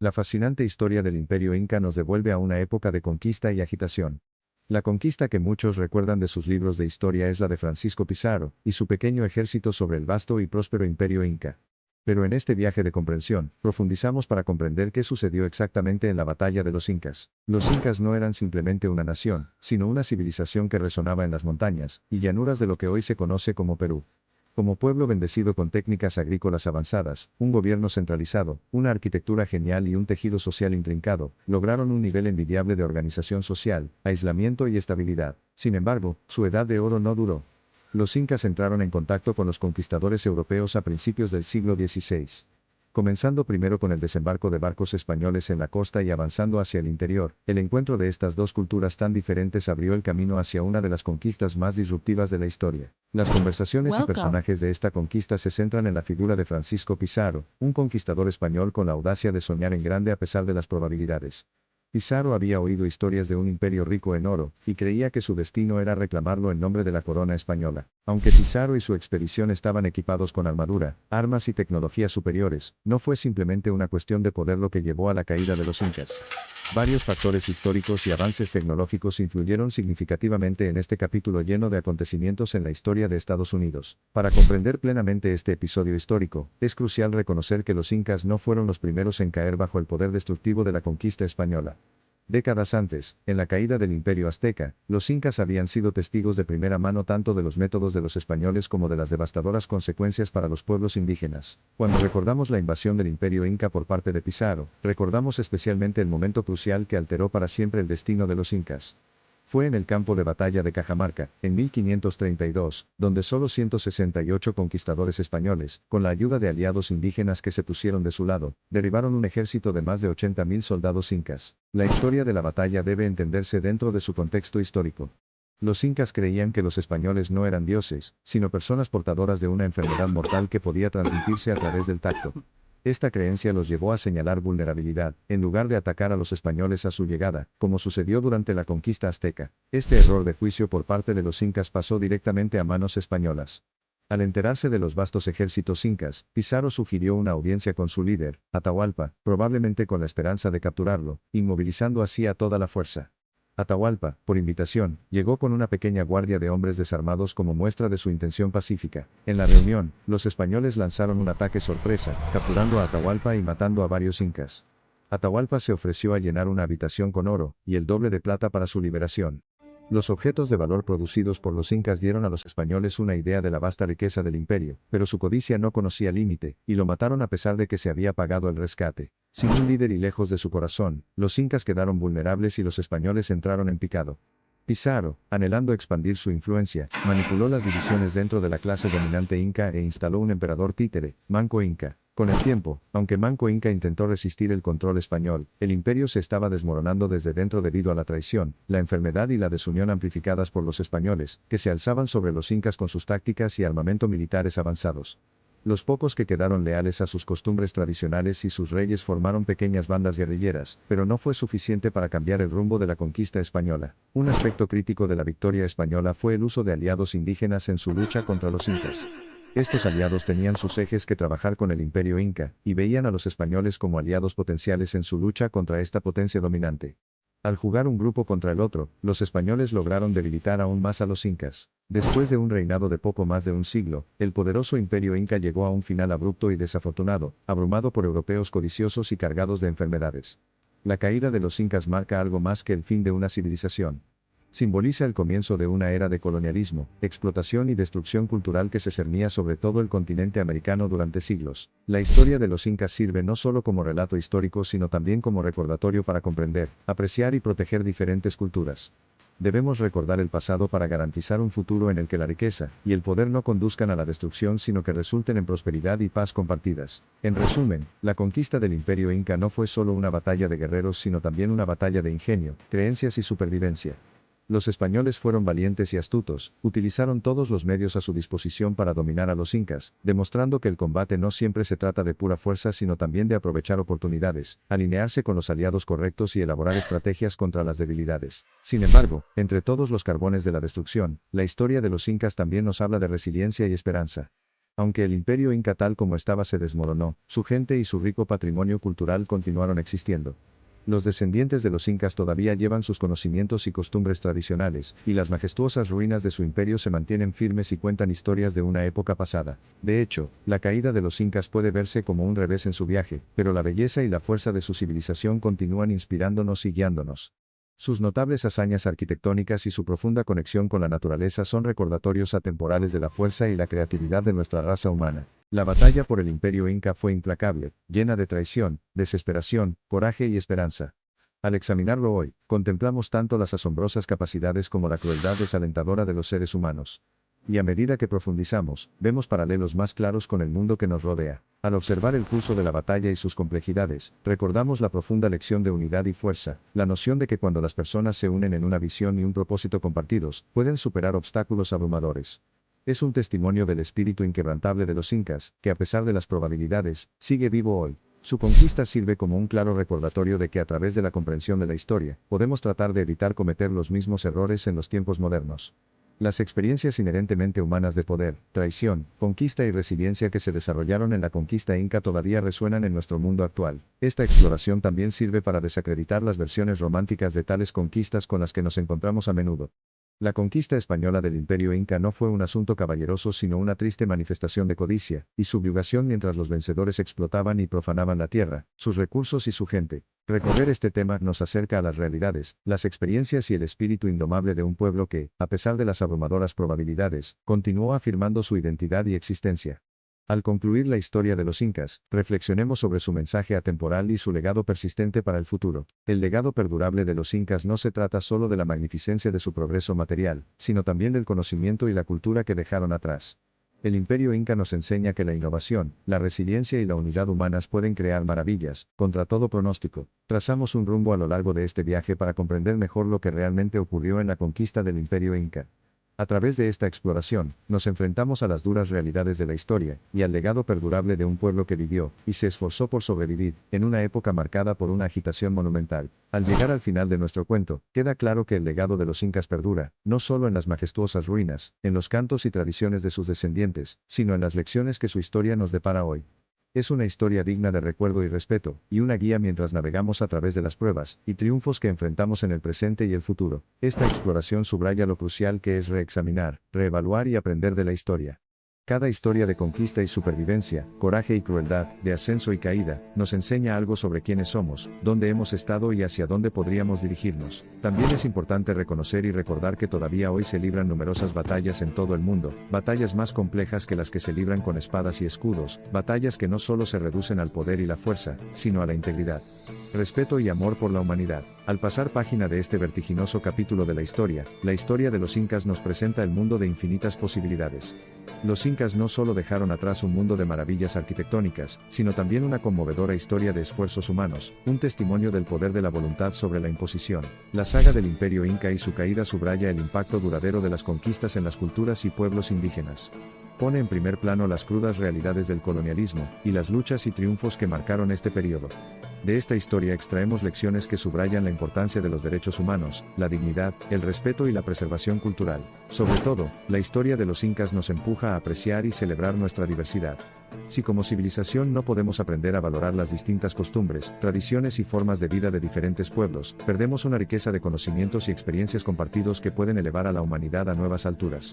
La fascinante historia del Imperio Inca nos devuelve a una época de conquista y agitación. La conquista que muchos recuerdan de sus libros de historia es la de Francisco Pizarro, y su pequeño ejército sobre el vasto y próspero Imperio Inca. Pero en este viaje de comprensión, profundizamos para comprender qué sucedió exactamente en la batalla de los Incas. Los Incas no eran simplemente una nación, sino una civilización que resonaba en las montañas y llanuras de lo que hoy se conoce como Perú. Como pueblo bendecido con técnicas agrícolas avanzadas, un gobierno centralizado, una arquitectura genial y un tejido social intrincado, lograron un nivel envidiable de organización social, aislamiento y estabilidad. Sin embargo, su edad de oro no duró. Los incas entraron en contacto con los conquistadores europeos a principios del siglo XVI. Comenzando primero con el desembarco de barcos españoles en la costa y avanzando hacia el interior, el encuentro de estas dos culturas tan diferentes abrió el camino hacia una de las conquistas más disruptivas de la historia. Las conversaciones y personajes de esta conquista se centran en la figura de Francisco Pizarro, un conquistador español con la audacia de soñar en grande a pesar de las probabilidades. Pizarro había oído historias de un imperio rico en oro, y creía que su destino era reclamarlo en nombre de la corona española. Aunque Pizarro y su expedición estaban equipados con armadura, armas y tecnologías superiores, no fue simplemente una cuestión de poder lo que llevó a la caída de los incas. Varios factores históricos y avances tecnológicos influyeron significativamente en este capítulo lleno de acontecimientos en la historia de Estados Unidos. Para comprender plenamente este episodio histórico, es crucial reconocer que los incas no fueron los primeros en caer bajo el poder destructivo de la conquista española. Décadas antes, en la caída del Imperio Azteca, los incas habían sido testigos de primera mano tanto de los métodos de los españoles como de las devastadoras consecuencias para los pueblos indígenas. Cuando recordamos la invasión del Imperio Inca por parte de Pizarro, recordamos especialmente el momento crucial que alteró para siempre el destino de los incas. Fue en el campo de batalla de Cajamarca, en 1532, donde solo 168 conquistadores españoles, con la ayuda de aliados indígenas que se pusieron de su lado, derribaron un ejército de más de 80.000 soldados incas. La historia de la batalla debe entenderse dentro de su contexto histórico. Los incas creían que los españoles no eran dioses, sino personas portadoras de una enfermedad mortal que podía transmitirse a través del tacto. Esta creencia los llevó a señalar vulnerabilidad, en lugar de atacar a los españoles a su llegada, como sucedió durante la conquista azteca. Este error de juicio por parte de los incas pasó directamente a manos españolas. Al enterarse de los vastos ejércitos incas, Pizarro sugirió una audiencia con su líder, Atahualpa, probablemente con la esperanza de capturarlo, inmovilizando así a toda la fuerza. Atahualpa, por invitación, llegó con una pequeña guardia de hombres desarmados como muestra de su intención pacífica. En la reunión, los españoles lanzaron un ataque sorpresa, capturando a Atahualpa y matando a varios incas. Atahualpa se ofreció a llenar una habitación con oro, y el doble de plata para su liberación. Los objetos de valor producidos por los incas dieron a los españoles una idea de la vasta riqueza del imperio, pero su codicia no conocía límite, y lo mataron a pesar de que se había pagado el rescate. Sin un líder y lejos de su corazón, los incas quedaron vulnerables y los españoles entraron en picado. Pizarro, anhelando expandir su influencia, manipuló las divisiones dentro de la clase dominante inca e instaló un emperador títere, Manco Inca. Con el tiempo, aunque Manco Inca intentó resistir el control español, el imperio se estaba desmoronando desde dentro debido a la traición, la enfermedad y la desunión amplificadas por los españoles, que se alzaban sobre los incas con sus tácticas y armamento militares avanzados. Los pocos que quedaron leales a sus costumbres tradicionales y sus reyes formaron pequeñas bandas guerrilleras, pero no fue suficiente para cambiar el rumbo de la conquista española. Un aspecto crítico de la victoria española fue el uso de aliados indígenas en su lucha contra los incas. Estos aliados tenían sus ejes que trabajar con el imperio inca, y veían a los españoles como aliados potenciales en su lucha contra esta potencia dominante. Al jugar un grupo contra el otro, los españoles lograron debilitar aún más a los incas. Después de un reinado de poco más de un siglo, el poderoso imperio inca llegó a un final abrupto y desafortunado, abrumado por europeos codiciosos y cargados de enfermedades. La caída de los incas marca algo más que el fin de una civilización. Simboliza el comienzo de una era de colonialismo, explotación y destrucción cultural que se cernía sobre todo el continente americano durante siglos. La historia de los incas sirve no solo como relato histórico sino también como recordatorio para comprender, apreciar y proteger diferentes culturas. Debemos recordar el pasado para garantizar un futuro en el que la riqueza y el poder no conduzcan a la destrucción sino que resulten en prosperidad y paz compartidas. En resumen, la conquista del imperio inca no fue solo una batalla de guerreros sino también una batalla de ingenio, creencias y supervivencia. Los españoles fueron valientes y astutos, utilizaron todos los medios a su disposición para dominar a los incas, demostrando que el combate no siempre se trata de pura fuerza sino también de aprovechar oportunidades, alinearse con los aliados correctos y elaborar estrategias contra las debilidades. Sin embargo, entre todos los carbones de la destrucción, la historia de los incas también nos habla de resiliencia y esperanza. Aunque el imperio inca tal como estaba se desmoronó, su gente y su rico patrimonio cultural continuaron existiendo. Los descendientes de los incas todavía llevan sus conocimientos y costumbres tradicionales, y las majestuosas ruinas de su imperio se mantienen firmes y cuentan historias de una época pasada. De hecho, la caída de los incas puede verse como un revés en su viaje, pero la belleza y la fuerza de su civilización continúan inspirándonos y guiándonos. Sus notables hazañas arquitectónicas y su profunda conexión con la naturaleza son recordatorios atemporales de la fuerza y la creatividad de nuestra raza humana. La batalla por el imperio inca fue implacable, llena de traición, desesperación, coraje y esperanza. Al examinarlo hoy, contemplamos tanto las asombrosas capacidades como la crueldad desalentadora de los seres humanos. Y a medida que profundizamos, vemos paralelos más claros con el mundo que nos rodea. Al observar el curso de la batalla y sus complejidades, recordamos la profunda lección de unidad y fuerza, la noción de que cuando las personas se unen en una visión y un propósito compartidos, pueden superar obstáculos abrumadores. Es un testimonio del espíritu inquebrantable de los incas, que a pesar de las probabilidades, sigue vivo hoy. Su conquista sirve como un claro recordatorio de que a través de la comprensión de la historia, podemos tratar de evitar cometer los mismos errores en los tiempos modernos. Las experiencias inherentemente humanas de poder, traición, conquista y resiliencia que se desarrollaron en la conquista inca todavía resuenan en nuestro mundo actual. Esta exploración también sirve para desacreditar las versiones románticas de tales conquistas con las que nos encontramos a menudo. La conquista española del imperio inca no fue un asunto caballeroso sino una triste manifestación de codicia y subyugación mientras los vencedores explotaban y profanaban la tierra, sus recursos y su gente. Recorrer este tema nos acerca a las realidades, las experiencias y el espíritu indomable de un pueblo que, a pesar de las abrumadoras probabilidades, continuó afirmando su identidad y existencia. Al concluir la historia de los incas, reflexionemos sobre su mensaje atemporal y su legado persistente para el futuro. El legado perdurable de los incas no se trata solo de la magnificencia de su progreso material, sino también del conocimiento y la cultura que dejaron atrás. El imperio inca nos enseña que la innovación, la resiliencia y la unidad humanas pueden crear maravillas, contra todo pronóstico. Trazamos un rumbo a lo largo de este viaje para comprender mejor lo que realmente ocurrió en la conquista del imperio inca. A través de esta exploración, nos enfrentamos a las duras realidades de la historia, y al legado perdurable de un pueblo que vivió, y se esforzó por sobrevivir, en una época marcada por una agitación monumental. Al llegar al final de nuestro cuento, queda claro que el legado de los incas perdura, no solo en las majestuosas ruinas, en los cantos y tradiciones de sus descendientes, sino en las lecciones que su historia nos depara hoy. Es una historia digna de recuerdo y respeto, y una guía mientras navegamos a través de las pruebas y triunfos que enfrentamos en el presente y el futuro. Esta exploración subraya lo crucial que es reexaminar, reevaluar y aprender de la historia. Cada historia de conquista y supervivencia, coraje y crueldad, de ascenso y caída, nos enseña algo sobre quiénes somos, dónde hemos estado y hacia dónde podríamos dirigirnos. También es importante reconocer y recordar que todavía hoy se libran numerosas batallas en todo el mundo, batallas más complejas que las que se libran con espadas y escudos, batallas que no solo se reducen al poder y la fuerza, sino a la integridad, respeto y amor por la humanidad. Al pasar página de este vertiginoso capítulo de la historia de los incas nos presenta el mundo de infinitas posibilidades. Los incas no solo dejaron atrás un mundo de maravillas arquitectónicas, sino también una conmovedora historia de esfuerzos humanos, un testimonio del poder de la voluntad sobre la imposición. La saga del imperio inca y su caída subraya el impacto duradero de las conquistas en las culturas y pueblos indígenas. Pone en primer plano las crudas realidades del colonialismo, y las luchas y triunfos que marcaron este periodo. De esta historia extraemos lecciones que subrayan la importancia de los derechos humanos, la dignidad, el respeto y la preservación cultural. Sobre todo, la historia de los incas nos empuja a apreciar y celebrar nuestra diversidad. Si como civilización no podemos aprender a valorar las distintas costumbres, tradiciones y formas de vida de diferentes pueblos, perdemos una riqueza de conocimientos y experiencias compartidos que pueden elevar a la humanidad a nuevas alturas.